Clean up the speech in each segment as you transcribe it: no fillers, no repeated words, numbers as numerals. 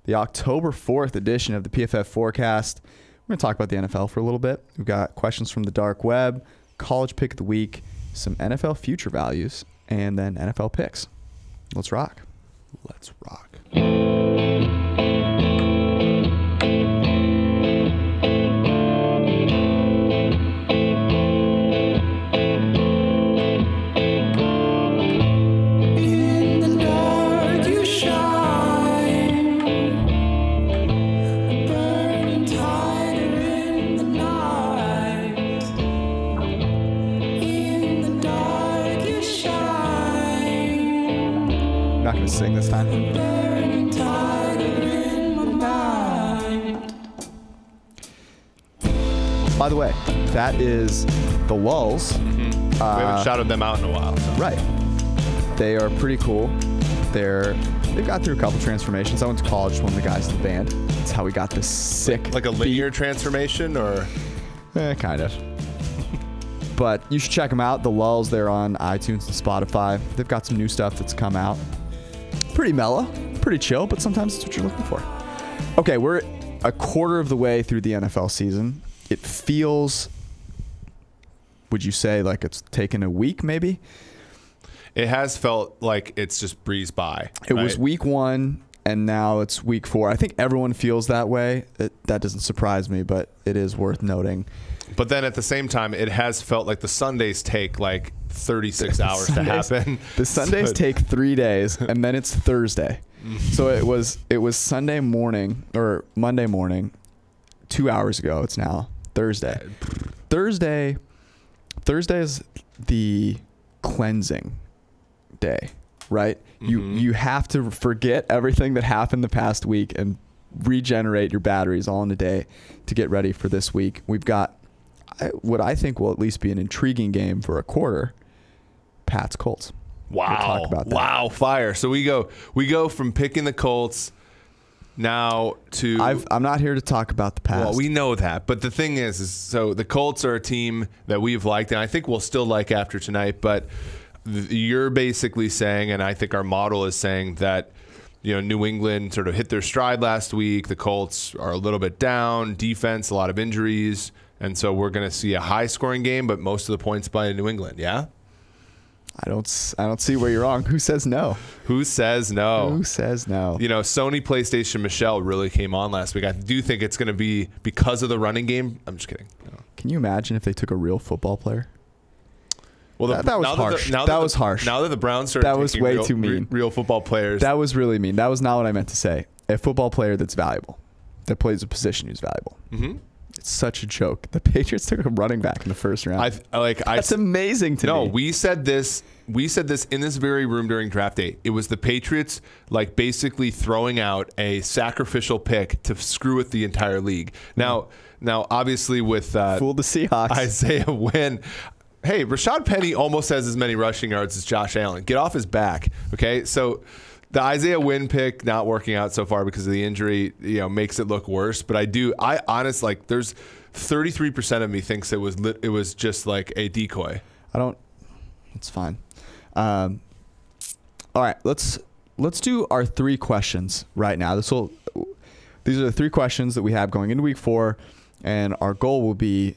the October 4th edition of the PFF Forecast. We're going to talk about the NFL for a little bit. We've got questions from the dark web, college pick of the week, some NFL future values, and then NFL picks. Let's rock. Let's rock. Sing this time. By the way, that is the Lulls. Mm-hmm. We haven't shouted them out in a while. So. Right. They are pretty cool. They've got through a couple transformations. I went to college with one of the guys in the band. That's how we got this sick like a linear transformation, or kind of. But you should check them out. The Lulls, they're on iTunes and Spotify. They've got some new stuff that's come out. Pretty mellow, pretty chill, but sometimes it's what you're looking for. Okay, we're a quarter of the way through the NFL season. It feels, would you say, like it's taken a week maybe? It has felt like it's just breezed by. It was week 1, and now it's week 4. I think everyone feels that way. That doesn't surprise me, but it is worth noting. But then at the same time, it has felt like the Sundays take like 36 hours to happen. The Sundays take 3 days, and then it's Thursday. So it was Sunday morning or Monday morning, 2 hours ago. It's now Thursday. Thursday is the cleansing day, right? Mm-hmm. You have to forget everything that happened the past week and regenerate your batteries all in a day to get ready for this week. We've got what I think will at least be an intriguing game for a quarter. Pats Colts. Wow. We'll talk about that. Wow, fire. So we go from picking the Colts now to I'm not here to talk about the past. Well, we know that, but the thing is so the Colts are a team that we've liked, and I think we'll still like after tonight, but you're basically saying, and I think our model is saying, that New England sort of hit their stride last week. The Colts are a little bit down. Defense, a lot of injuries. And so we're going to see a high-scoring game, but most of the points by New England, yeah? I don't see where you're wrong. Who says no? Who says no? Who says no? Sony PlayStation Michelle really came on last week. I do think it's going to be because of the running game. I'm just kidding. No. Can you imagine if they took a real football player? Well, that was harsh. That was harsh. Now that the Browns started that was way too mean. Real football players. That was really mean. That was not what I meant to say. A football player that's valuable, that plays a position who's valuable. Mm-hmm. It's such a joke. The Patriots took a running back in the first round. That's amazing to me. No, we said this in this very room during draft day. It was the Patriots basically throwing out a sacrificial pick to screw with the entire league. Now obviously with fool the Seahawks. Isaiah Wynn. Hey, Rashad Penny almost has as many rushing yards as Josh Allen. Get off his back, okay? So the Isaiah Wynn pick not working out so far because of the injury, makes it look worse. But I honestly, there's 33% of me thinks it was just like a decoy. It's fine. All right, let's do our 3 questions right now. These are the 3 questions that we have going into week 4, and our goal will be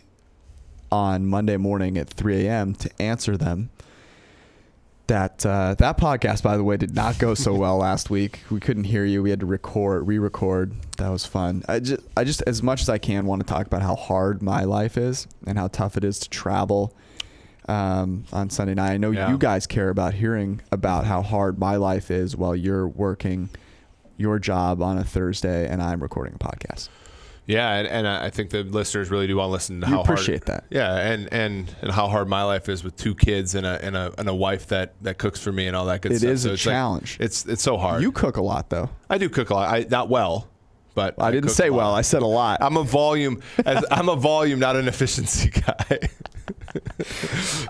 on Monday morning at 3 a.m. to answer them. That podcast, by the way, did not go so well last week. We couldn't hear you. We had to re-record. That was fun. I just as much as I can want to talk about how hard my life is and how tough it is to travel on Sunday night. I know you guys care about hearing about how hard my life is while you're working your job on a Thursday and I'm recording a podcast. Yeah, and I think the listeners really do want to listen to how hard. Appreciate that. Yeah, and how hard my life is with 2 kids and a wife that cooks for me and all that good stuff. It is a challenge. It's so hard. You cook a lot though. I do cook a lot. Not well, but I didn't say well. I said a lot. I'm a volume, not an efficiency guy.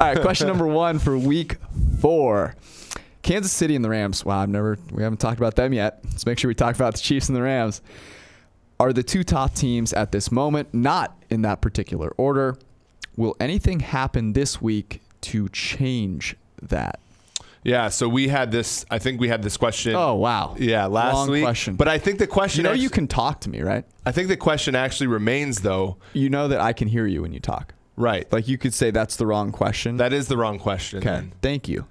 All right, question number 1 for week 4. Kansas City and the Rams. Wow, we haven't talked about them yet. Let's make sure we talk about the Chiefs and the Rams. Are the 2 top teams at this moment, not in that particular order. Will anything happen this week to change that? Yeah, so we had this. I think we had this question. Oh, wow. Yeah, last Wrong week. question. But I think the question. You know you can talk to me, right? I think the question actually remains, though. You know that I can hear you when you talk. Right. Like you could say that's the wrong question. That is the wrong question. Okay. Then. Thank you.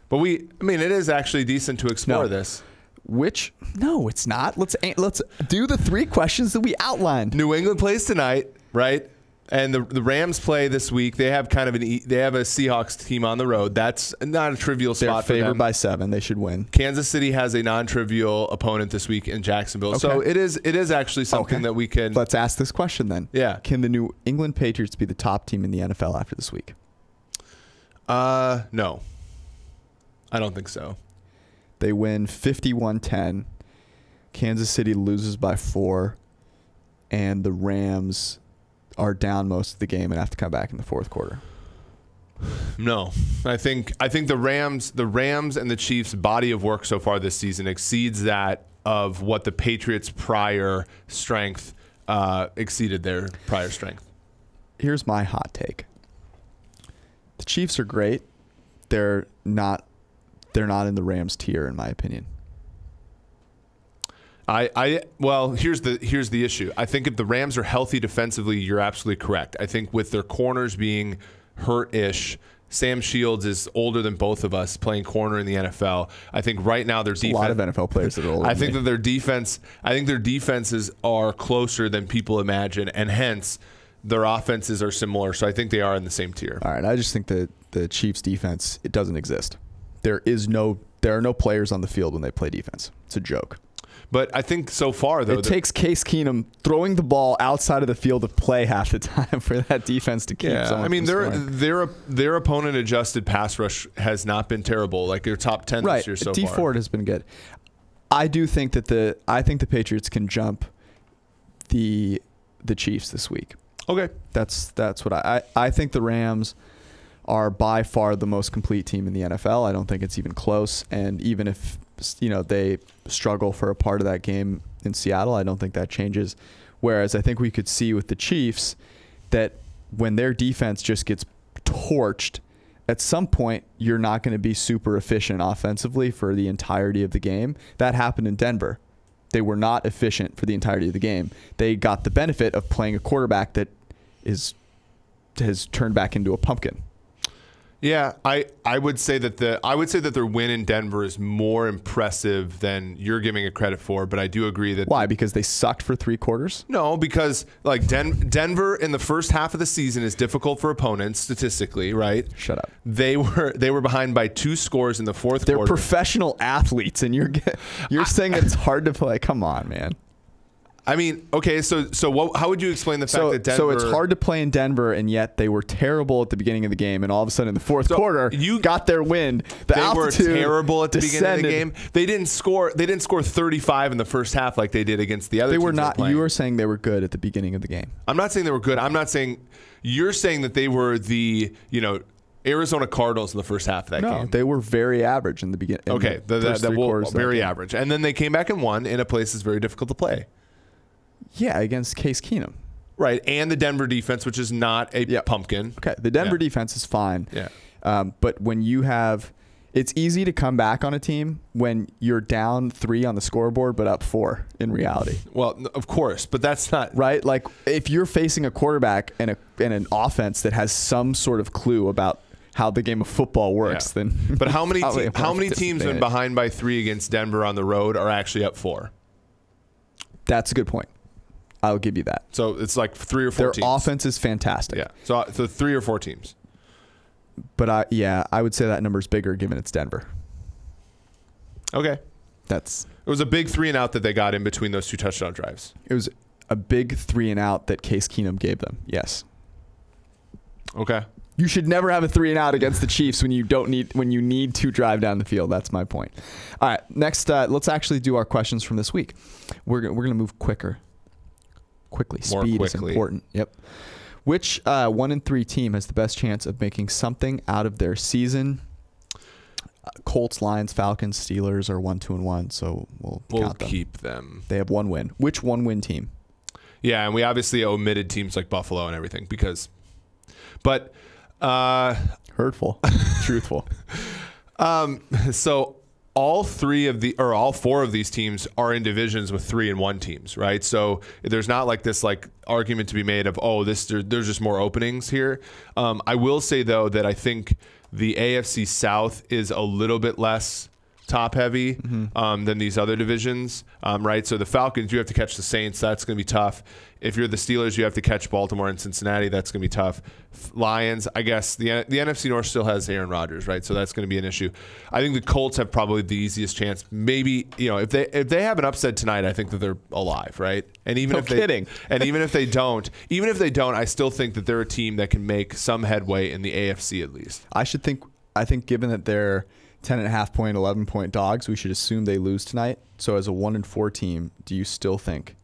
But it is actually decent to explore this. No, it's not. Let's do the 3 questions that we outlined. New England plays tonight, right? And the Rams play this week. They have kind of they have a Seahawks team on the road. That's not a trivial spot for them. They're favored by 7. They should win. Kansas City has a non-trivial opponent this week in Jacksonville. Okay. So it is actually something that we can. Let's ask this question then. Yeah. Can the New England Patriots be the top team in the NFL after this week? No. I don't think so. They win 51-10. Kansas City loses by 4. And the Rams are down most of the game and have to come back in the fourth quarter. No, I think the Rams and the Chiefs' body of work so far this season exceeds that of what the Patriots' prior strength exceeded their prior strength. Here's my hot take. The Chiefs are great. They're not in the Rams tier in my opinion. Well, here's the issue. I think if the Rams are healthy defensively, you're absolutely correct. I think with their corners being hurt-ish, Sam Shields is older than both of us playing corner in the NFL. I think right now their defense. A lot of NFL players that are older. I think their defenses are closer than people imagine, and hence their offenses are similar. So I think they are in the same tier. All right, I just think that the Chiefs' defense, it doesn't exist. There are no players on the field when they play defense. It's a joke. But I think so far, though, it takes Case Keenum throwing the ball outside of the field of play half the time for that defense to keep someone from scoring. Their opponent adjusted pass rush has not been terrible. Like they're top 10 this year so far. D Ford has been good. I do think that the Patriots can jump the Chiefs this week. Okay, that's what I think. The Rams are by far the most complete team in the NFL. I don't think it's even close. And even if they struggle for a part of that game in Seattle, I don't think that changes. Whereas I think we could see with the Chiefs that when their defense just gets torched, at some point you're not going to be super efficient offensively for the entirety of the game. That happened in Denver. They were not efficient for the entirety of the game. They got the benefit of playing a quarterback that has turned back into a pumpkin. Yeah, I would say that their win in Denver is more impressive than you're giving it credit for, but I do agree that. Why? Because they sucked for 3 quarters? No, because like Denver in the first half of the season is difficult for opponents statistically, right? Shut up. They were behind by 2 scores in the fourth quarter. They're professional athletes, and you're saying that it's hard to play. Come on, man. I mean, okay, so how would you explain the fact that Denver... So it's hard to play in Denver, and yet they were terrible at the beginning of the game, and all of a sudden in the fourth quarter, you got their win. They were terrible at the beginning of the game. They didn't score 35 in the first half like they did against the other teams. They were not. You were saying they were good at the beginning of the game. I'm not saying they were good. I'm not saying... You're saying that they were the, Arizona Cardinals in the first half of that game. No, they were very average in the beginning. Okay, very average. And then they came back and won in a place that's very difficult to play. Yeah, against Case Keenum. Right, and the Denver defense, which is not a pumpkin. Okay, the Denver defense is fine. Yeah. But when you have... It's easy to come back on a team when you're down 3 on the scoreboard but up 4 in reality. Well, of course, but that's not... Right? Like, if you're facing a quarterback and an offense that has some sort of clue about how the game of football works, then... But how many teams when behind by 3 against Denver on the road are actually up 4? That's a good point. I'll give you that. So it's like 3 or 4 teams. Their offense is fantastic. Yeah. So 3 or 4 teams. But I would say that number is bigger given it's Denver. Okay. It was a big 3-and-out that they got in between those 2 touchdown drives. It was a big 3-and-out that Case Keenum gave them. Yes. Okay. You should never have a 3-and-out against the Chiefs when you need to drive down the field. That's my point. All right. Next, let's actually do our questions from this week. We're gonna move quickly. Speed is important. Yep. Which 1-3 team has the best chance of making something out of their season? Colts, Lions, Falcons, Steelers are 1-2-1, so we'll count them. Keep them. They have 1 win. Which 1-win team? Yeah, and we obviously omitted teams like Buffalo and everything but hurtful, truthful. So all four of these teams are in divisions with 3-1 teams, right? So there's not like this like argument to be made of, there's just more openings here. I will say though that I think the AFC South is a little bit less top heavy than these other divisions, right? So the Falcons, you have to catch the Saints. That's going to be tough. If you're the Steelers, you have to catch Baltimore and Cincinnati. That's going to be tough. Lions, I guess the NFC North still has Aaron Rodgers, right? So that's going to be an issue. I think the Colts have probably the easiest chance. Maybe, if they have an upset tonight, I think that they're alive, right? And even if they don't, I still think that they're a team that can make some headway in the AFC at least. I think given that they're 10.5-point, 11-point dogs, we should assume they lose tonight. So as a 1-4 team, do you still think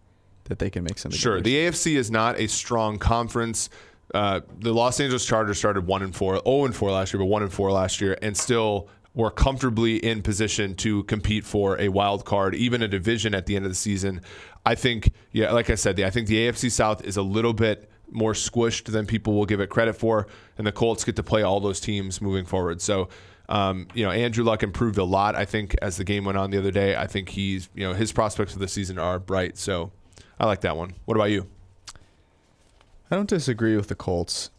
that they can make something? Sure. The AFC is not a strong conference. The Los Angeles Chargers started 0-4 last year, but 1-4 last year, and still were comfortably in position to compete for a wild card, even a division at the end of the season. I think, like I said, I think the AFC South is a little bit more squished than people will give it credit for, and the Colts get to play all those teams moving forward. So, Andrew Luck improved a lot, I think, as the game went on the other day. I think he's, his prospects for the season are bright. So I like that one. What about you? I don't disagree with the Colts.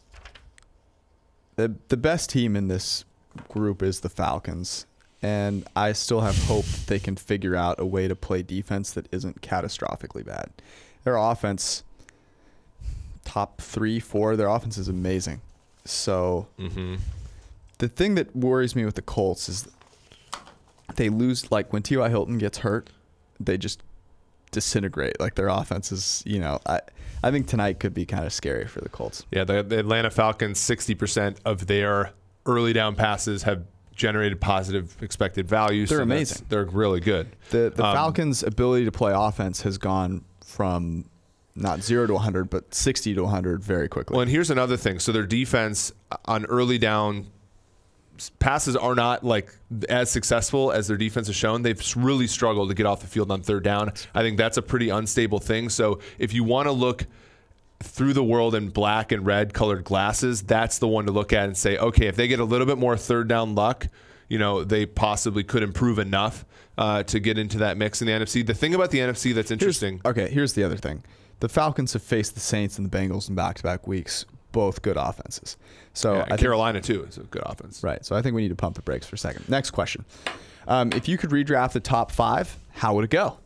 The best team in this group is the Falcons, and I still have hope that they can figure out a way to play defense that isn't catastrophically bad. Their offense, top 3, 4, their offense is amazing. So the thing that worries me with the Colts is they lose, like when T.Y. Hilton gets hurt, they just disintegrate. Like their offense is, I think tonight could be kind of scary for the Colts. Yeah, the Atlanta Falcons, 60% of their early down passes have generated positive expected value. They're amazing. They're really good. The Falcons' ability to play offense has gone from not 0 to 100, but 60 to 100 very quickly. Well, and here's another thing. So their defense on early down passes are not like as successful as their defense has shown. They've really struggled to get off the field on third down. I think that's a pretty unstable thing. So if you want to look through the world in black and red colored glasses, that's the one to look at and say, okay, if they get a little bit more third down luck, they possibly could improve enough to get into that mix in the NFC. The thing about the NFC that's interesting. Here's the other thing. The Falcons have faced the Saints and the Bengals in back-to-back weeks, both good offenses. So Carolina too is a good offense. Right. So I think we need to pump the brakes for a second. Next question. If you could redraft the top 5, how would it go?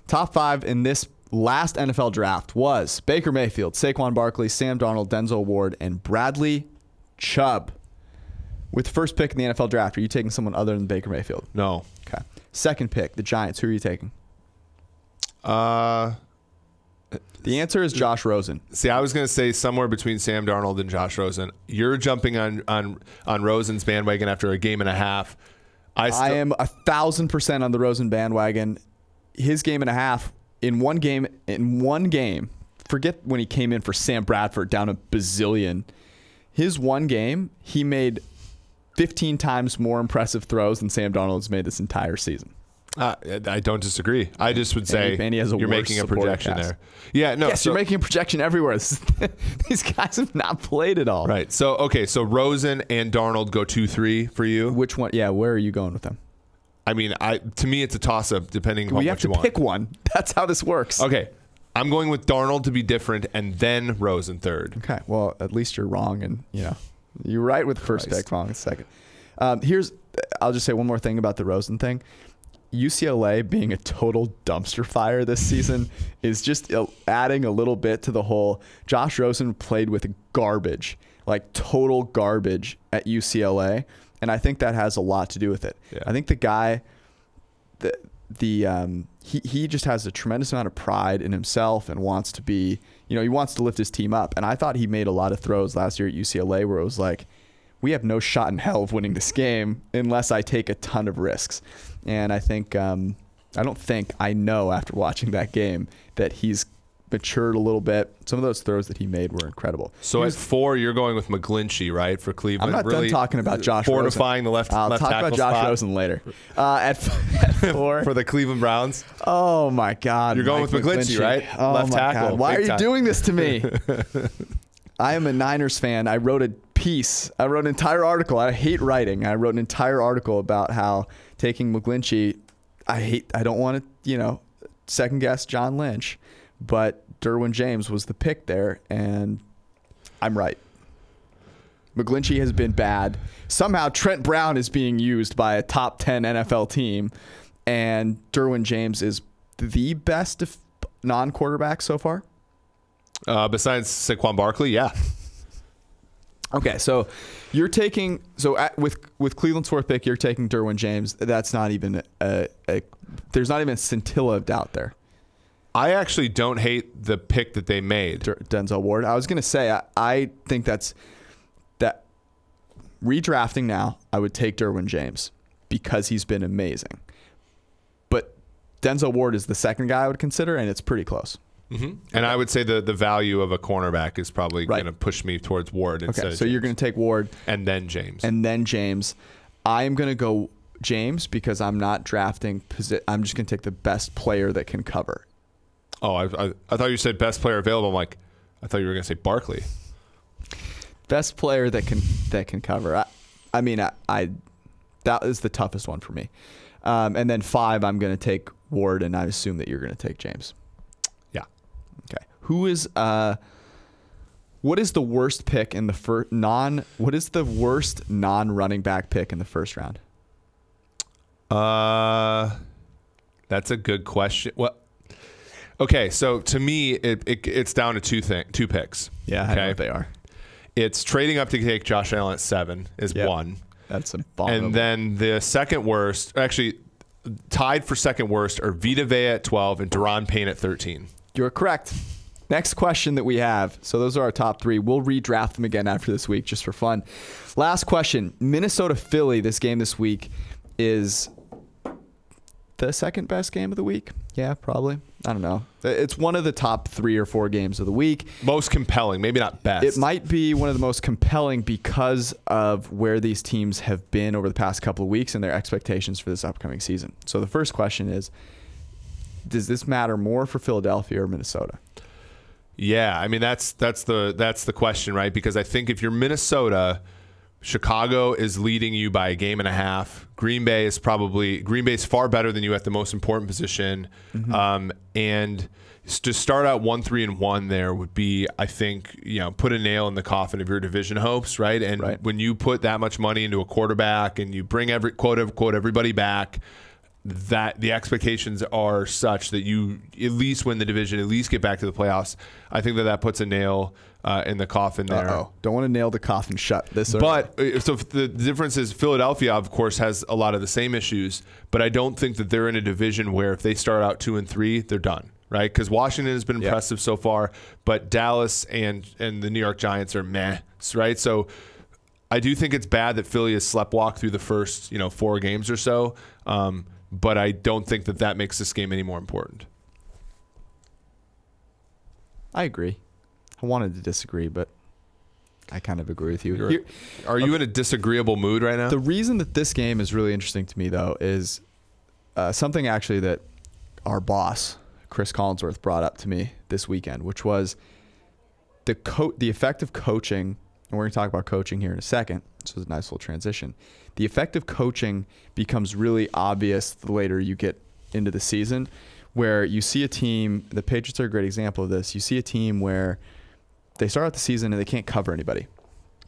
Top 5 in this last NFL draft was Baker Mayfield, Saquon Barkley, Sam Darnold, Denzel Ward, and Bradley Chubb. With the first pick in the NFL draft, are you taking someone other than Baker Mayfield? No. Okay. Second pick, the Giants. Who are you taking? The answer is Josh Rosen. See, I was going to say somewhere between Sam Darnold and Josh Rosen. You're jumping on Rosen's bandwagon after a game and a half. I am 1,000% on the Rosen bandwagon. His game and a half in one game. Forget when he came in for Sam Bradford down a bazillion. His one game, he made 15 times more impressive throws than Sam Darnold's made this entire season. I don't disagree. I just would say you're making a projection there. Yeah, no. Yes, you're making a projection everywhere. These guys have not played at all. Right. So, okay, so Rosen and Darnold go 2-3 for you. Which one? Yeah, where are you going with them? I mean, to me, it's a toss-up depending on what you want. You have to pick one. That's how this works. Okay. I'm going with Darnold to be different and then Rosen third. Okay. Well, at least you're wrong. And, you're right with the first pick, wrong with the second. I'll just say one more thing about the Rosen thing. UCLA being a total dumpster fire this season is just adding a little bit to the whole. Josh Rosen played with garbage, like total garbage at UCLA, and I think that has a lot to do with it. Yeah. I think the guy, he just has a tremendous amount of pride in himself and wants to be, he wants to lift his team up. And I thought he made a lot of throws last year at UCLA where it was like, we have no shot in hell of winning this game unless I take a ton of risks. And I think, I know after watching that game that he's matured a little bit. Some of those throws that he made were incredible. So at 4, you're going with McGlinchey, right, for Cleveland? I'm not done talking about Josh Rosen. Fortifying the left tackle spot. I'll talk about Josh Rosen later. At 4. For the Cleveland Browns? Oh, my God. You're going with McGlinchey, right? Oh, left my tackle. God. Why are you doing this to me? I am a Niners fan. I wrote a piece. I wrote an entire article. I hate writing. I wrote an entire article about how taking McGlinchey, I don't want to, second guess John Lynch, but Derwin James was the pick there, and I'm right. McGlinchey has been bad. Somehow Trent Brown is being used by a top 10 NFL team, and Derwin James is the best non-quarterback so far. Besides Saquon Barkley, yeah. Okay, so you're taking with Cleveland's fourth pick, you're taking Derwin James. That's not even there's not even a scintilla of doubt there. I actually don't hate the pick that they made. Denzel Ward. I was gonna say I think that redrafting now, I would take Derwin James because he's been amazing. But Denzel Ward is the second guy I would consider, and it's pretty close. Mm-hmm. And I would say the value of a cornerback is probably going to push me towards Ward instead of so James. You're going to take Ward. And then James. I am going to go James because I'm not drafting. I'm just going to take the best player that can cover. Oh, I thought you said best player available. I'm like, I thought you were going to say Barkley. Best player that can cover. I mean, that is the toughest one for me. And then 5, I'm going to take Ward, and I assume that you're going to take James. Yeah. Okay. What is the worst pick in the what is the worst non-running back pick in the first round? That's a good question. Well, okay, so to me, it's down to two picks. Yeah, okay? I know what they are. It's trading up to take Josh Allen at 7 is one. That's abominable. And then the second worst, actually tied for second worst, are Vita Vea at 12 and Deron Payne at 13. You're correct. Next question that we have. So those are our top 3. We'll redraft them again after this week just for fun. Last question. Minnesota-Philly, this game this week, is the second best game of the week. Yeah, probably. I don't know. It's one of the top 3 or 4 games of the week. Most compelling, maybe not best. It might be one of the most compelling because of where these teams have been over the past couple of weeks and their expectations for this upcoming season. So the first question is, does this matter more for Philadelphia or Minnesota? Yeah, I mean that's the question, right? Because I think if you're Minnesota, Chicago is leading you by a game and a half. Green Bay is far better than you at the most important position. Mm-hmm. And to start out 1-3-1 there would be, I think, put a nail in the coffin of your division hopes, right? And when you put that much money into a quarterback and you bring quote unquote everybody back, that the expectations are such that you at least win the division, at least get back to the playoffs. I think that puts a nail in the coffin there. Don't want to nail the coffin shut. But so the difference is Philadelphia, of course, has a lot of the same issues, but I don't think that they're in a division where if they start out 2-3, they're done, right? Because Washington has been impressive so far, but Dallas and the New York Giants are meh, right? So I do think it's bad that Philly has sleptwalked through the first 4 games or so. But I don't think that makes this game any more important. I agree. I wanted to disagree, but I kind of agree with you. Are you in a disagreeable mood right now? The reason that this game is really interesting to me, though, is something actually that our boss, Chris Collinsworth, brought up to me this weekend, which was the effect of coaching. And we're going to talk about coaching here in a second. So it's a nice little transition. The effect of coaching becomes really obvious the later you get into the season, where you see a team, the Patriots are a great example of this. You see a team where they start out the season and they can't cover anybody.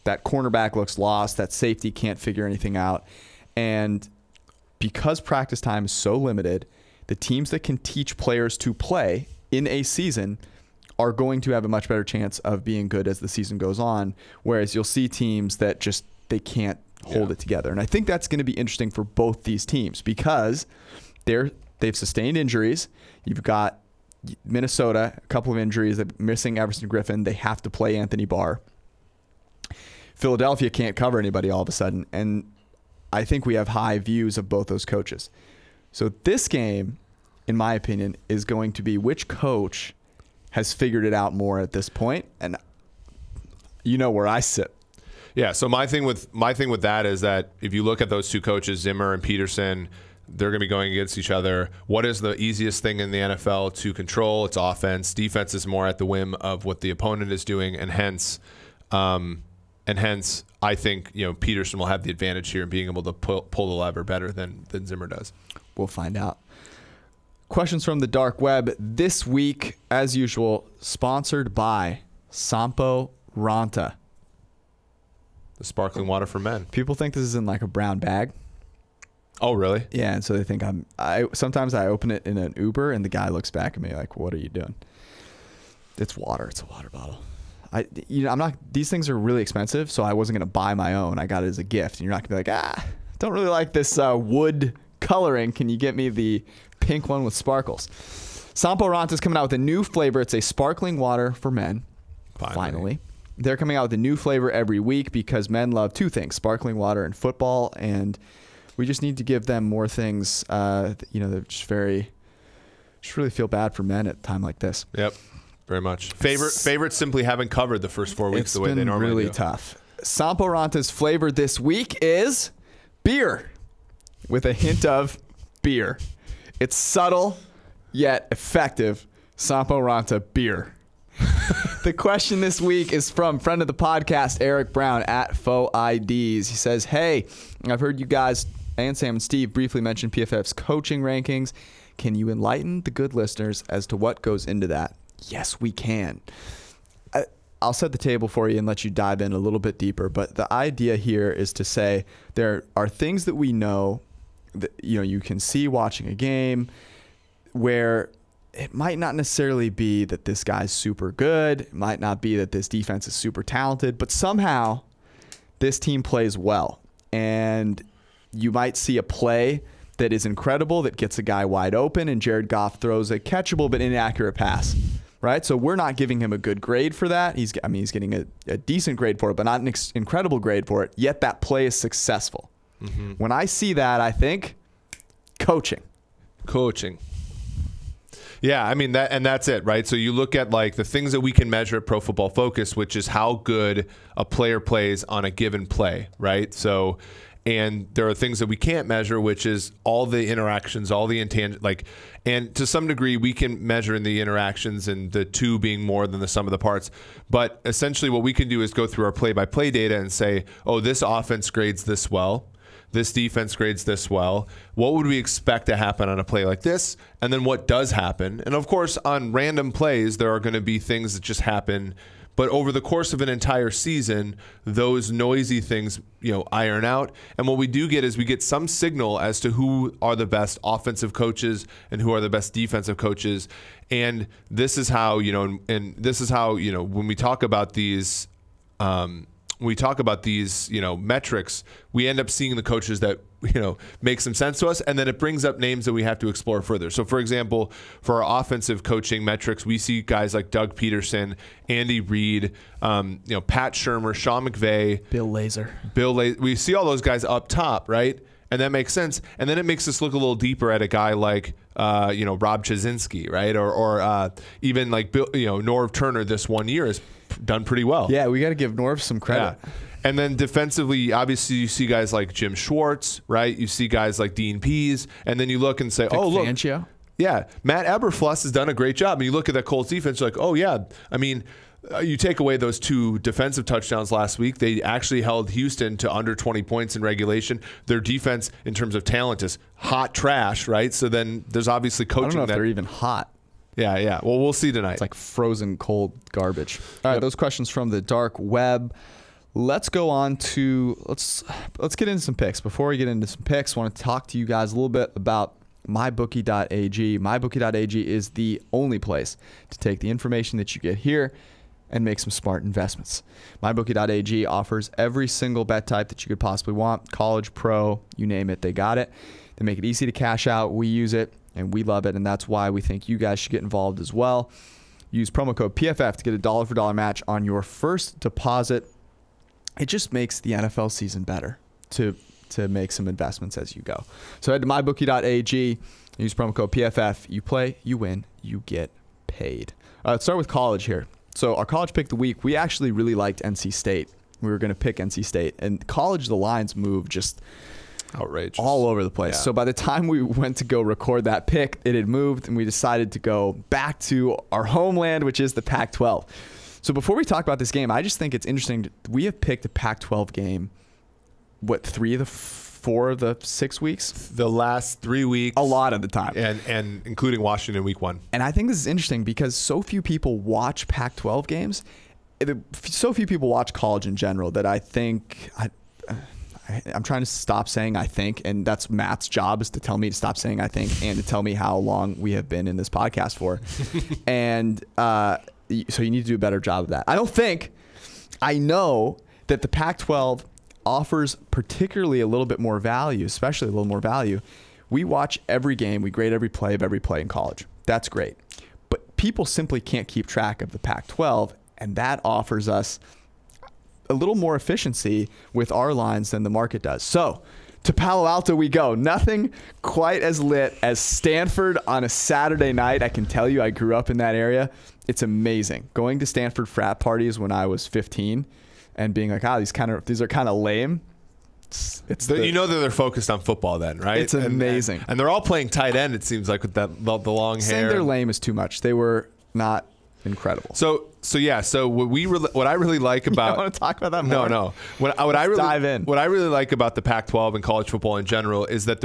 That cornerback looks lost. That safety can't figure anything out. And because practice time is so limited, the teams that can teach players to play in a season are going to have a much better chance of being good as the season goes on, whereas you'll see teams that just they can't hold it together. And I think that's going to be interesting for both these teams because they've sustained injuries. You've got Minnesota, a couple of injuries, they're missing Everson Griffin. They have to play Anthony Barr. Philadelphia can't cover anybody all of a sudden, and I think we have high views of both those coaches. So this game, in my opinion, is going to be which coach has figured it out more at this point, and you know where I sit. Yeah, so my thing with that is that if you look at those two coaches, Zimmer and Peterson, they're going to be going against each other. What is the easiest thing in the NFL to control? It's offense. Defense is more at the whim of what the opponent is doing, and hence, and and hence I think Peterson will have the advantage here in being able to pull the lever better than Zimmer does. We'll find out. Questions from the dark web this week, as usual, sponsored by Sampo Ranta. The sparkling water for men. People think this is in like a brown bag. Oh, really? Yeah, and so they think sometimes I open it in an Uber and the guy looks back at me like, "What are you doing?" It's water. It's a water bottle. I'm not. These things are really expensive, so I wasn't gonna buy my own. I got it as a gift, and you're not gonna be like, don't really like this wood coloring. Can you get me the pink one with sparkles? Sampo Ranta is coming out with a new flavor. It's a sparkling water for men. Finally. They're coming out with a new flavor every week because men love two things: sparkling water and football, and we just need to give them more things. They're just really feel bad for men at a time like this. Yep. Very much. Favorites simply haven't covered the first 4 weeks the way they normally do. It's been really tough. Sampo Ranta's flavor this week is beer with a hint of beer. It's subtle yet effective. Sampo Ranta beer. The question this week is from friend of the podcast, Eric Brown at Faux IDs. He says, "Hey, I've heard you guys and Sam and Steve briefly mention PFF's coaching rankings. Can you enlighten the good listeners as to what goes into that?" Yes, we can. I'll set the table for you and let you dive in a little bit deeper. But the idea here is to say there are things that we know that you can see watching a game where it might not necessarily be that this guy's super good. It might not be that this defense is super talented, but somehow this team plays well. And you might see a play that is incredible that gets a guy wide open and Jared Goff throws a catchable but inaccurate pass. Right? So we're not giving him a good grade for that. He's getting a decent grade for it, but not an incredible grade for it. Yet that play is successful. Mm-hmm. When I see that, I think coaching. Yeah, I mean that's it, right? So you look at like the things that we can measure at Pro Football Focus, which is how good a player plays on a given play, right? So, and there are things that we can't measure, which is all the interactions, all the intangible, and to some degree we can measure in the interactions and the two being more than the sum of the parts. But essentially what we can do is go through our play-by-play data and say, oh, this offense grades this well. This defense grades this well. What would we expect to happen on a play like this? And then what does happen? And of course, on random plays, there are going to be things that just happen. But over the course of an entire season, those noisy things, iron out. And what we do get is we get some signal as to who are the best offensive coaches and who are the best defensive coaches. And this is how, when we talk about these, metrics, we end up seeing the coaches that, make some sense to us. And then it brings up names that we have to explore further. So, for example, for our offensive coaching metrics, we see guys like Doug Peterson, Andy Reid, Pat Shurmur, Sean McVay, Bill Lazor. We see all those guys up top, right? And that makes sense. And then it makes us look a little deeper at a guy like, Rob Chazinski, right? Or even like Bill, Norv Turner this 1 year has done pretty well. Yeah, we got to give Norv some credit. Yeah. And then defensively, obviously, you see guys like Jim Schwartz, right? You see guys like Dean Pease. And then you look and say, Vic Fangio. Yeah, Matt Eberflus has done a great job. And you look at that Colts defense, you're like, oh, yeah. I mean, you take away those two defensive touchdowns last week. They actually held Houston to under 20 points in regulation. Their defense, in terms of talent, is hot trash, right? So then there's obviously coaching. I don't know if they're even hot. Yeah. Well, we'll see tonight. It's like frozen cold garbage. All right, those questions from the dark web. Let's go on to let's get into some picks. Before we get into some picks, I want to talk to you guys a little bit about mybookie.ag. Mybookie.ag is the only place to take the information that you get here and make some smart investments. MyBookie.ag offers every single bet type that you could possibly want. College, pro, you name it, they got it. They make it easy to cash out. We use it, and we love it, and that's why we think you guys should get involved as well. Use promo code PFF to get a $1 for $1 match on your first deposit. It just makes the NFL season better to make some investments as you go. So head to mybookie.ag, use promo code PFF. You play, you win, you get paid. Let's start with college here. So our college pick of the week, we actually really liked NC State. We were going to pick NC State. And college, the lines move just outrageous all over the place. Yeah. So by the time we went to go record that pick, it had moved, and we decided to go back to our homeland, which is the Pac-12. So before we talk about this game, I just think it's interesting. We have picked a Pac-12 game, what, 3 of the 4 of the 6 weeks? The last 3 weeks. A lot of the time. And including Washington week 1. And I think this is interesting because so few people watch Pac-12 games. So few people watch college in general that I think I'm trying to stop saying I think, and that's Matt's job, is to tell me to stop saying I think and to tell me how long we have been in this podcast for. And so you need to do a better job of that. I know that the Pac-12 offers particularly a little bit more value, especially a little more value. We watch every game. We grade every play of every play in college. That's great. But people simply can't keep track of the Pac-12, and that offers us a little more efficiency with our lines than the market does. So to Palo Alto we go. Nothing quite as lit as Stanford on a Saturday night. I can tell you, I grew up in that area. It's amazing. Going to Stanford frat parties when I was 15 and being like, these are kind of lame. You know that they're focused on football then, right? It's amazing. And they're all playing tight end, it seems like, with the long hair. Saying they're lame is too much. They were not incredible. So what I really like about, you want to talk about that more? No. Dive in. What I really like about the Pac-12 and college football in general is that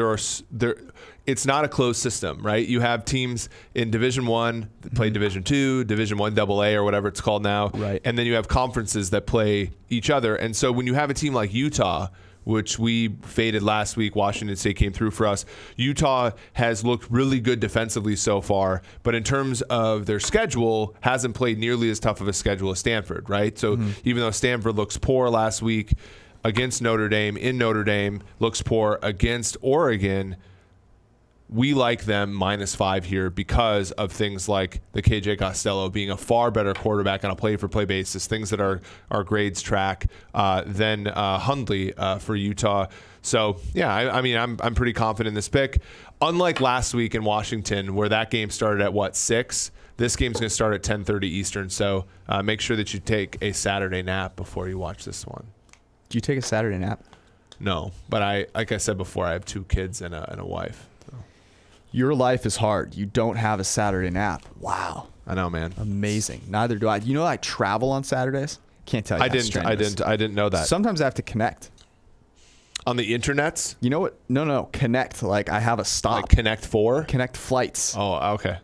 it's not a closed system, right? You have teams in Division I that play Division II, Division I AA or whatever it's called now, right? And then you have conferences that play each other. And so when you have a team like Utah, which we faded last week, Washington State came through for us. Utah has looked really good defensively so far, but in terms of their schedule, hasn't played nearly as tough of a schedule as Stanford, right? So even though Stanford looks poor last week against Notre Dame, in Notre Dame, looks poor against Oregon, we like them -5 here because of things like the KJ Costello being a far better quarterback on a play-for-play basis, things that our grades track than Hundley for Utah. So, yeah, I mean, I'm pretty confident in this pick. Unlike last week in Washington, where that game started at, 6? This game's going to start at 10:30 Eastern, so make sure that you take a Saturday nap before you watch this one. Do you take a Saturday nap? No, but like I said before, I have 2 kids and a wife. Your life is hard. You don't have a Saturday nap. Wow. I know, man. Amazing. Neither do I. You know, I travel on Saturdays. Can't tell you. I didn't know that. Sometimes I have to connect. On the internets? You know what? No. Connect. Like I have a stop. Like Connect 4? Connect flights. Oh, okay.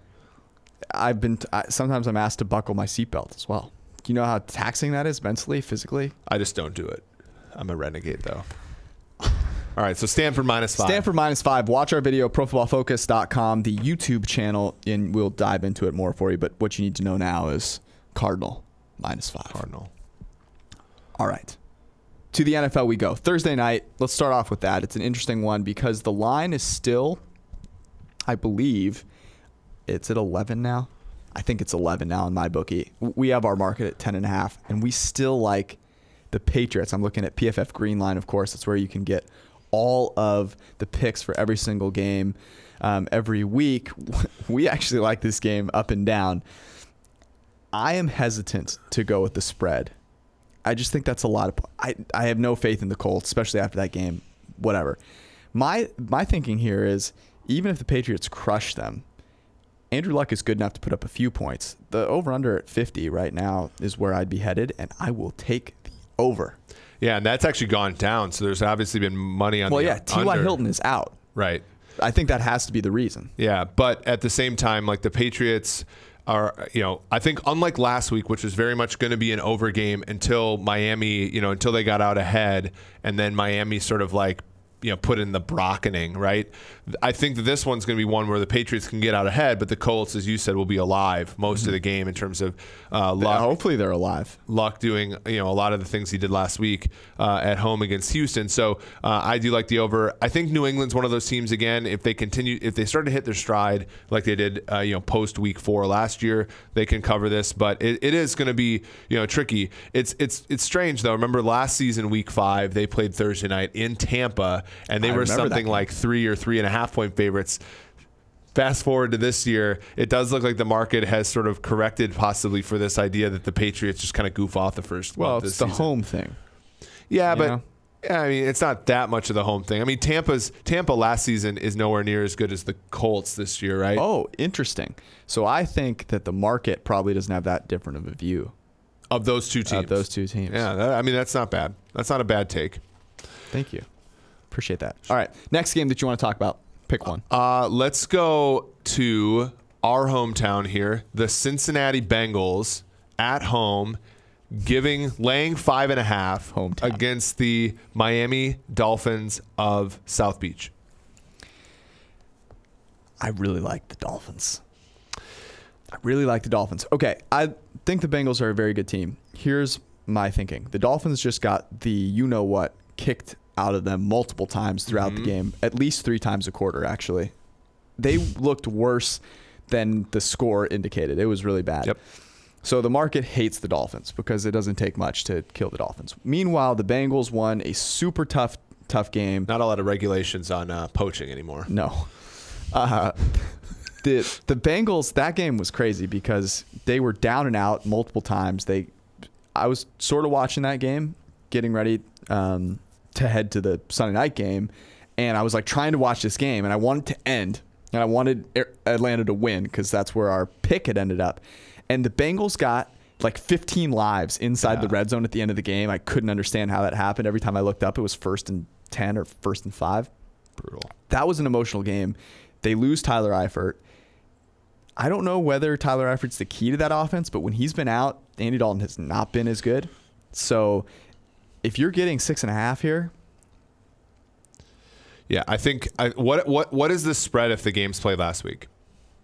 Sometimes I'm asked to buckle my seatbelt as well. Do you know how taxing that is mentally, physically? I just don't do it. I'm a renegade, though. All right, so Stanford -5. Stanford -5. Watch our video, profootballfocus.com, the YouTube channel, and we'll dive into it more for you. But what you need to know now is Cardinal -5. Cardinal. All right. To the NFL we go. Thursday night, let's start off with that. It's an interesting one because the line is still, I believe, it's at 11 now. I think it's 11 now in my bookie. We have our market at 10.5, and we still like the Patriots. I'm looking at PFF Green Line, of course. That's where you can get all of the picks for every single game every week. We actually like this game up and down. I am hesitant to go with the spread. I just think that's a lot of. I have no faith in the Colts, especially after that game. Whatever. My thinking here is even if the Patriots crush them, Andrew Luck is good enough to put up a few points. The over/under at 50 right now is where I'd be headed, and I will take the over. Yeah, and that's actually gone down. So there's obviously been money on the under. T.Y. Hilton is out. Right. I think that has to be the reason. Yeah, but at the same time, like the Patriots are, I think unlike last week, which was very much going to be an over game until Miami, until they got out ahead, and then Miami sort of like, put in the brockening, right? I think that this one's going to be one where the Patriots can get out ahead, but the Colts, as you said, will be alive most of the game in terms of Luck. Hopefully they're alive. Luck doing, a lot of the things he did last week at home against Houston. So I do like the over. I think New England's one of those teams, again, if they start to hit their stride like they did, post week 4 last year, they can cover this, but it is going to be, tricky. It's strange though. Remember last season, week 5, they played Thursday night in Tampa, and they were something like 3 or 3.5 point favorites. Fast forward to this year, it does look like the market has sort of corrected possibly for this idea that the Patriots just kind of goof off the first month. Well, it's the season. home thing. Yeah, but I mean, it's not that much of the home thing. I mean, Tampa last season is nowhere near as good as the Colts this year, right? Oh, interesting. So I think that the market probably doesn't have that different of a view. Of those two teams. Of those two teams. Yeah, I mean, that's not bad. That's not a bad take. Thank you. Appreciate that. All right. Next game that you want to talk about. Pick one. Let's go to our hometown here. The Cincinnati Bengals at home laying 5.5 hometown against the Miami Dolphins of South Beach. I really like the Dolphins. Okay, I think the Bengals are a very good team. Here's my thinking. The Dolphins just got the you-know-what kicked out of them multiple times throughout the game, at least 3 times a quarter, actually. They looked worse than the score indicated. It was really bad. Yep. So the market hates the Dolphins because it doesn't take much to kill the Dolphins. Meanwhile, the Bengals won a super tough game. Not a lot of regulations on poaching anymore. No. The Bengals, that game was crazy because they were down and out multiple times. I was sort of watching that game, getting ready to head to the Sunday night game, and I was like trying to watch this game, and I wanted to end, and I wanted Atlanta to win because that's where our pick had ended up. And the Bengals got like 15 lives inside the red zone at the end of the game. I couldn't understand how that happened. Every time I looked up, it was 1st and 10 or 1st and 5. Brutal. That was an emotional game. They lose Tyler Eifert. I don't know whether Tyler Eifert's the key to that offense, but when he's been out, Andy Dalton has not been as good. So if you're getting 6.5 here. Yeah, I think what is the spread if the game's played last week?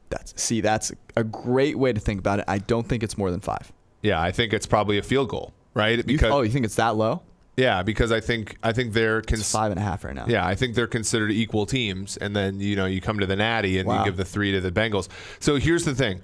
That's a great way to think about it. I don't think it's more than 5. Yeah, I think it's probably a field goal, right? Because you think it's that low? Yeah, because I think they're it's 5.5 right now. Yeah, I think they're considered equal teams, and then you come to the Natty and you give the 3 to the Bengals. So here's the thing: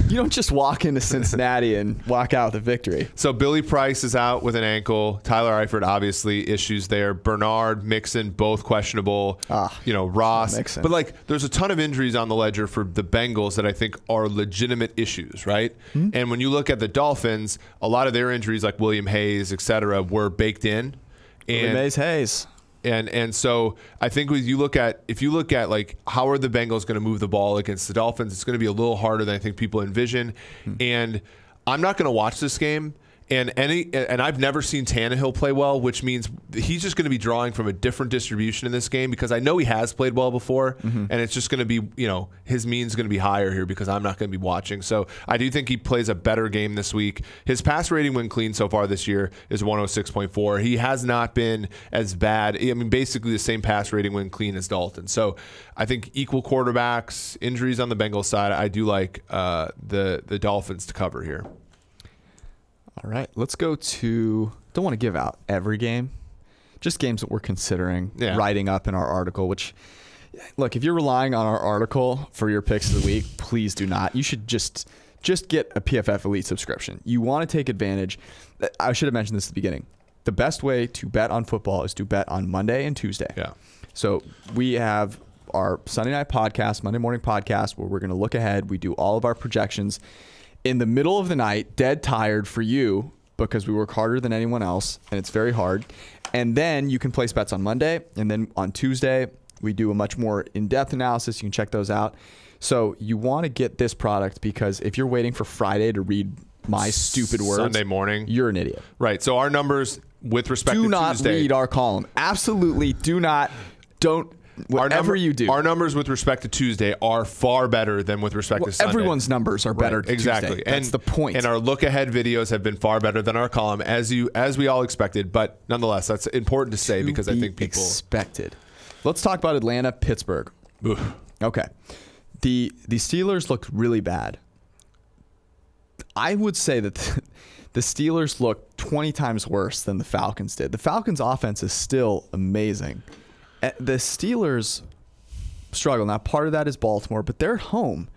you don't just walk into Cincinnati and walk out with a victory. So Billy Price is out with an ankle. Tyler Eifert obviously issues there. Bernard, Mixon, both questionable. Ross, Mixon. But there's a ton of injuries on the ledger for the Bengals that I think are legitimate issues, right? Mm-hmm. And when you look at the Dolphins, a lot of their injuries, like William Hayes, et cetera, were baked in. And Hayes. And so I think if you look at like how are the Bengals going to move the ball against the Dolphins, it's going to be a little harder than I think people envision. And I'm not going to watch this game. And I've never seen Tannehill play well, which means he's just going to be drawing from a different distribution in this game because I know he has played well before, and it's just going to be, his mean's going to be higher here because I'm not going to be watching. So I do think he plays a better game this week. His pass rating when clean so far this year is 106.4. He has not been as bad. I mean, basically the same pass rating when clean as Dalton. So I think equal quarterbacks, injuries on the Bengals side. I do like the Dolphins to cover here. All right, let's go to, don't want to give out every game, just games that we're considering writing up in our article, which, look, if you're relying on our article for your picks of the week, please do not. You should just get a PFF Elite subscription. You want to take advantage. I should have mentioned this at the beginning. The best way to bet on football is to bet on Monday and Tuesday. Yeah. So we have our Sunday night podcast, Monday morning podcast, where we're going to look ahead. We do all of our projections in the middle of the night, dead tired for you because we work harder than anyone else, and it's very hard. And then you can place bets on Monday, and then on Tuesday, we do a much more in-depth analysis. You can check those out. So you want to get this product because if you're waiting for Friday to read my stupid words Sunday morning, you're an idiot. Right. So our numbers with respect to Tuesday. Do not read our column. Absolutely do not. Don't. Whatever you do. Our numbers with respect to Tuesday are far better than with respect to Sunday. Everyone's numbers are better exactly. Tuesday. That's the point. And our look-ahead videos have been far better than our column, as we all expected. But nonetheless, that's important to say because I think people expected. Let's talk about Atlanta, Pittsburgh. Oof. Okay. The Steelers looked really bad. I would say that the Steelers looked 20 times worse than the Falcons did. The Falcons' offense is still amazing. The Steelers struggle. Now, part of that is Baltimore, but they're at home.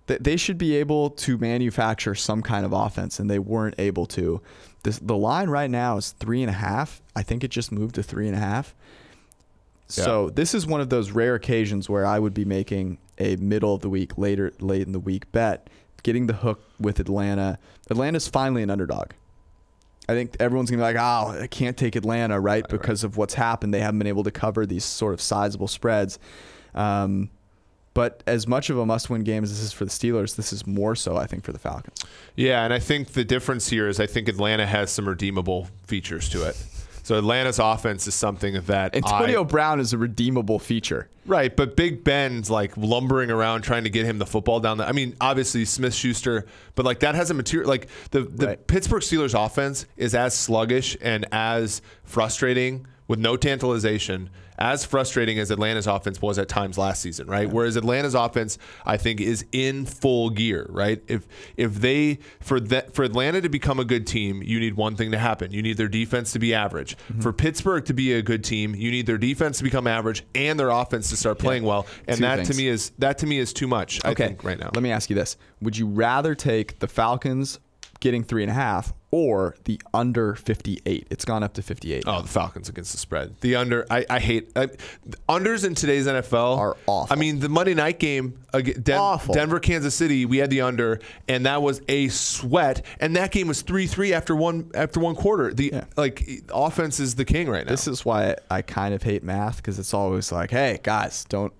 They should be able to manufacture some kind of offense, and they weren't able to. The line right now is 3.5. I think it just moved to 3.5. So this is one of those rare occasions where I would be making a middle of the week, late in the week bet, getting the hook with Atlanta. Atlanta's finally an underdog. I think everyone's going to be like, oh, I can't take Atlanta, right? Because of what's happened. They haven't been able to cover these sort of sizable spreads. But as much of a must-win game as this is for the Steelers, this is more so, I think, for the Falcons. Yeah, and I think the difference here is I think Atlanta has some redeemable features to it. So Atlanta's offense is something that Antonio Brown is a redeemable feature. Right, but Big Ben's like lumbering around trying to get him the football down the. I mean, obviously Smith-Schuster, but like that has a material. Like the Right. Pittsburgh Steelers offense is as sluggish and as frustrating with no tantalization, as frustrating as Atlanta's offense was at times last season, right? Yeah. Whereas Atlanta's offense, I think, is in full gear, right? If they for Atlanta to become a good team, you need one thing to happen. You need their defense to be average. Mm-hmm. For Pittsburgh to be a good team, you need their defense to become average and their offense to start playing well. And to me is too much. Okay. I think right now. Let me ask you this: would you rather take the Falcons getting 3.5 or the under 58? It's gone up to 58. Oh, the Falcons against the spread. The under, I hate unders in today's NFL are awful. I mean, the Monday night game, Denver, Kansas City, we had the under, and that was a sweat. And that game was 3-3 after one quarter. Offense is the king right now. This is why I kind of hate math, because it's always like, hey guys, don't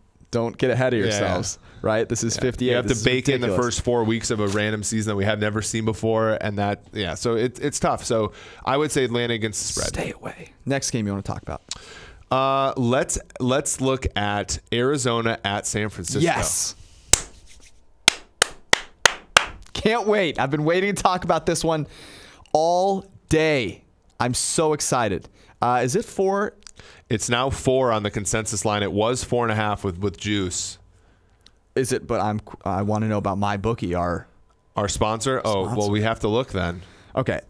get ahead of yourselves. Yeah. Right? This is 58. You have to bake in the first 4 weeks of a random season that we have never seen before, and so it's tough. So I would say Atlanta against the spread. Stay away. Next game you want to talk about? Let's look at Arizona at San Francisco. Yes. Can't wait. I've been waiting to talk about this one all day. I'm so excited. Is it 4? It's now 4 on the consensus line. It was 4.5 with juice. Is it? But I want to know about my bookie. Our sponsor. Oh, well, we have to look then. Okay.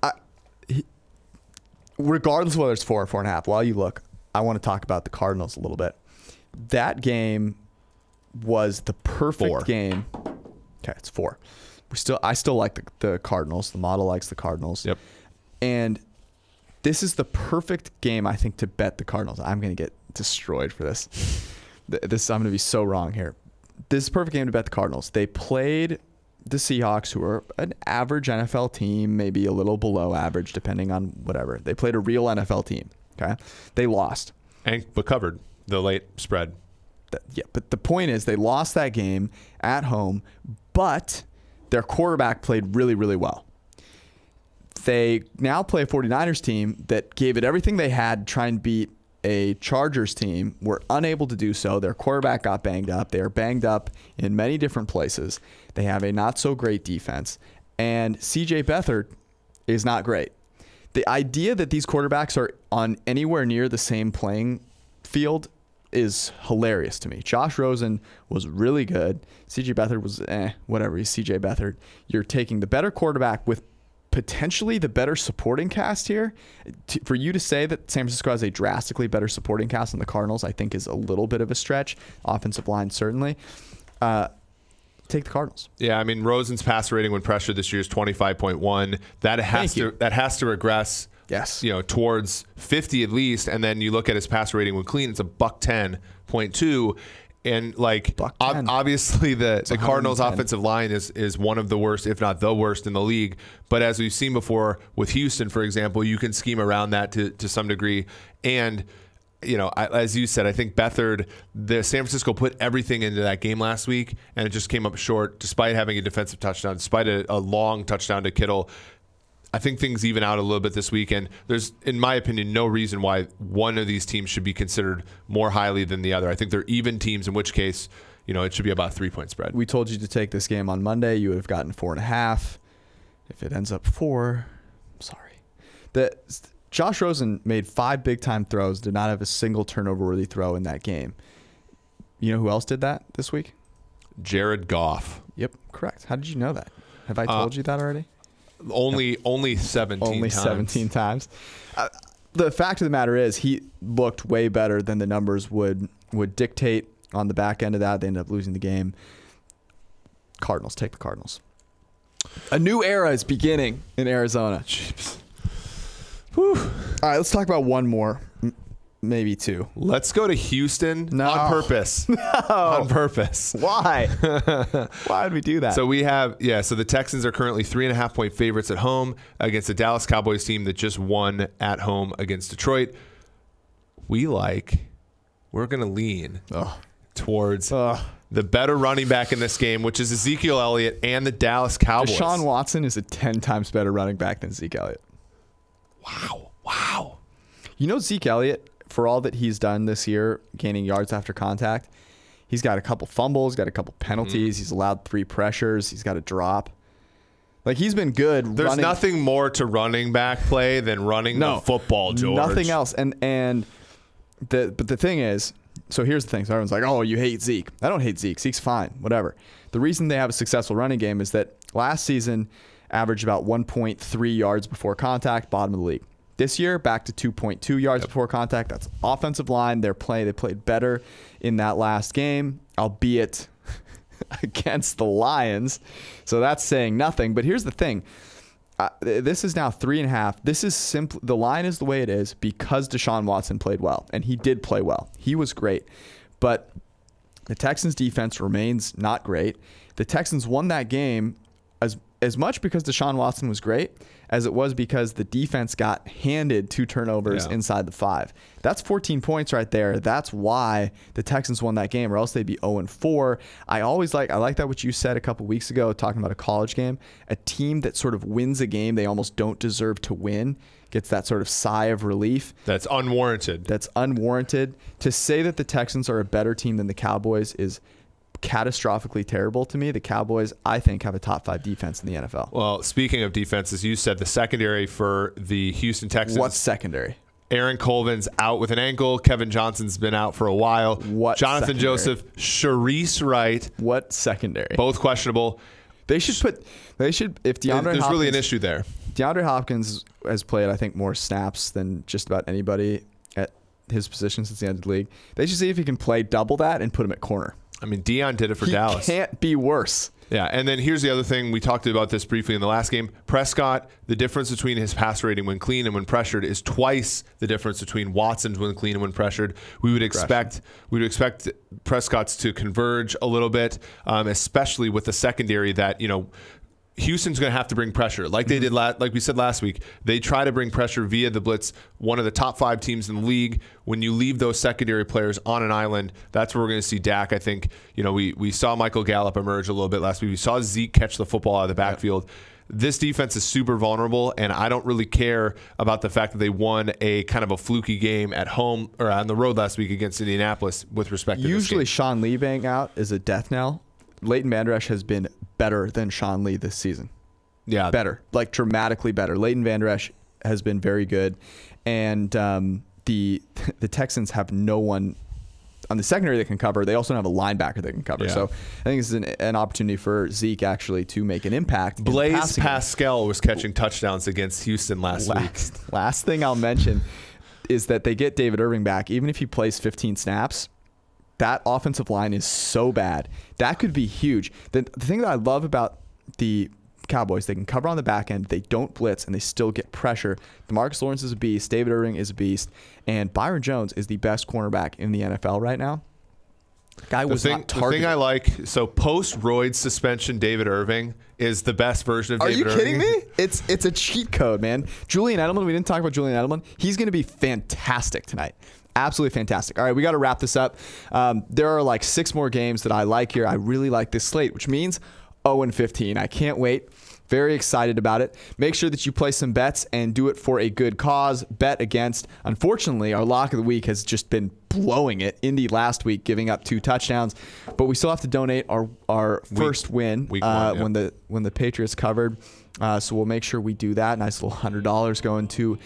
Regardless of whether it's 4 or 4.5, while you look, I want to talk about the Cardinals a little bit. That game was the perfect game. Okay, it's 4. I still like the Cardinals. The model likes the Cardinals. Yep. And this is the perfect game, I think, to bet the Cardinals. I'm going to get destroyed for this. I'm going to be so wrong here. This is a perfect game to bet the Cardinals. They played the Seahawks, who are an average NFL team, maybe a little below average, depending on whatever. They played a real NFL team. Okay, they lost, but covered the late spread. But the point is, they lost that game at home, but their quarterback played really, really well. They now play a 49ers team that gave it everything they had to try and beat a Chargers team, were unable to do so. Their quarterback got banged up. They are banged up in many different places. They have a not so great defense. And CJ Beathard is not great. The idea that these quarterbacks are on anywhere near the same playing field is hilarious to me. Josh Rosen was really good. CJ Beathard was whatever. He's CJ Beathard. You're taking the better quarterback with potentially the better supporting cast here. For you to say that San Francisco has a drastically better supporting cast than the Cardinals, I think is a little bit of a stretch. Offensive line, certainly. Take the Cardinals. Yeah, I mean, Rosen's passer rating when pressured this year is 25.1. That has to regress. Yes. Towards 50 at least, and then you look at his passer rating when clean, it's a $110.2. And obviously the Cardinals' offensive line is one of the worst, if not the worst, in the league. But as we've seen before with Houston, for example, you can scheme around that to some degree. And as you said, I think Beathard, the San Francisco put everything into that game last week, and it just came up short, despite having a defensive touchdown, despite a long touchdown to Kittle. I think things even out a little bit this weekend. There's, in my opinion, no reason why one of these teams should be considered more highly than the other. I think they're even teams, in which case, it should be about 3-point spread. We told you to take this game on Monday. You would have gotten 4.5. If it ends up 4, I'm sorry. Josh Rosen made 5 big-time throws, did not have a single turnover-worthy throw in that game. You know who else did that this week? Jared Goff. Yep, correct. How did you know that? Have I told you that already? Only 17 times. Only 17 times. The fact of the matter is, he looked way better than the numbers would dictate on the back end of that. They ended up losing the game. Cardinals. Take the Cardinals. A new era is beginning in Arizona. Jeez. Whew. All right, let's talk about one more. Maybe 2. Let's go to Houston on purpose. No. On purpose. Why? Why would we do that? So so the Texans are currently 3.5-point favorites at home against the Dallas Cowboys team that just won at home against Detroit. We're going to lean towards the better running back in this game, which is Ezekiel Elliott and the Dallas Cowboys. Deshaun Watson is a 10 times better running back than Zeke Elliott. Wow. You know, Zeke Elliott, for all that he's done this year, gaining yards after contact, he's got a couple fumbles, got a couple penalties. He's allowed 3 pressures. He's got a drop. Like, he's been good. There's nothing more to running back play than running the football, George. Nothing else. But the thing is, so here's the thing. So everyone's like, oh, you hate Zeke. I don't hate Zeke. Zeke's fine. Whatever. The reason they have a successful running game is that last season averaged about 1.3 yards before contact, bottom of the league. This year, back to 2.2 yards before contact. That's offensive line. They played better in that last game, albeit against the Lions. So that's saying nothing. But here's the thing. This is now 3.5. This is simply, the line is the way it is because Deshaun Watson played well, and he did play well. He was great. But the Texans defense remains not great. The Texans won that game as much because Deshaun Watson was great as it was because the defense got handed 2 turnovers inside the 5. That's 14 points right there. That's why the Texans won that game, or else they'd be 0-4. I like that what you said a couple weeks ago talking about a college game. A team that sort of wins a game they almost don't deserve to win gets that sort of sigh of relief. That's unwarranted. To say that the Texans are a better team than the Cowboys is catastrophically terrible to me. The Cowboys, I think, have a top 5 defense in the NFL. Well, speaking of defenses, you said the secondary for the Houston Texans. What secondary? Aaron Colvin's out with an ankle. Kevin Johnson's been out for a while. What Jonathan secondary? Joseph, Sharice Wright. What secondary? Both questionable. If DeAndre There's Hopkins, really an issue there. DeAndre Hopkins has played, I think, more snaps than just about anybody at his position since the end of the league. They should see if he can play double that and put him at corner. I mean, Deion did it for Dallas. He can't be worse. Yeah, and then here's the other thing. We talked about this briefly in the last game. Prescott, the difference between his pass rating when clean and when pressured is twice the difference between Watson's when clean and when pressured. We would expect Prescott's to converge a little bit, especially with the secondary that, Houston's going to have to bring pressure like they did like we said last week. They try to bring pressure via the blitz, one of the top 5 teams in the league. When you leave those secondary players on an island, that's where we're going to see Dak. I think, we saw Michael Gallup emerge a little bit last week. We saw Zeke catch the football out of the backfield. This defense is super vulnerable, and I don't really care about the fact that they won a kind of a fluky game at home or on the road last week against Indianapolis with respect to Usually this game. Sean Lee being out is a death knell. Leighton Vander Esch has been better than Sean Lee this season. Yeah. Better. Like dramatically better. Leighton Vander Esch has been very good. And the Texans have no one on the secondary that can cover. They also don't have a linebacker that can cover. Yeah. So I think this is an opportunity for Zeke actually to make an impact. Blaise Pascal was catching touchdowns against Houston last week. Last thing I'll mention is that they get David Irving back. Even if he plays 15 snaps, that offensive line is so bad. That could be huge. The thing that I love about the Cowboys, they can cover on the back end. They don't blitz, and they still get pressure. DeMarcus Lawrence is a beast. David Irving is a beast. And Byron Jones is the best cornerback in the NFL right now. Guy was not targeted. The thing I like, so post-roid suspension, David Irving is the best version of David Irving. Are you kidding me? It's a cheat code, man. Julian Edelman, we didn't talk about Julian Edelman. He's going to be fantastic tonight. Absolutely fantastic. All right, we got to wrap this up. There are like 6 more games that I like here. I really like this slate, which means 0-15. I can't wait. Very excited about it. Make sure that you play some bets and do it for a good cause. Bet against. Unfortunately, our lock of the week has just been blowing it. Indy last week giving up 2 touchdowns, but we still have to donate our first win week 1, when the Patriots covered. So we'll make sure we do that. Nice little $100 going to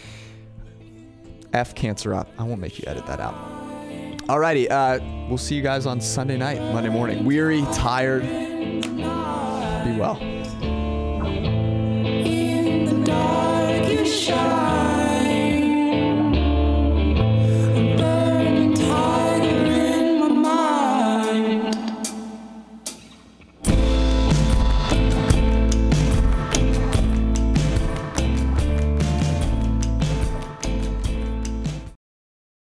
F Cancer Up. I won't make you edit that out. Alrighty, we'll see you guys on Sunday night, Monday morning. Weary, tired. Be well.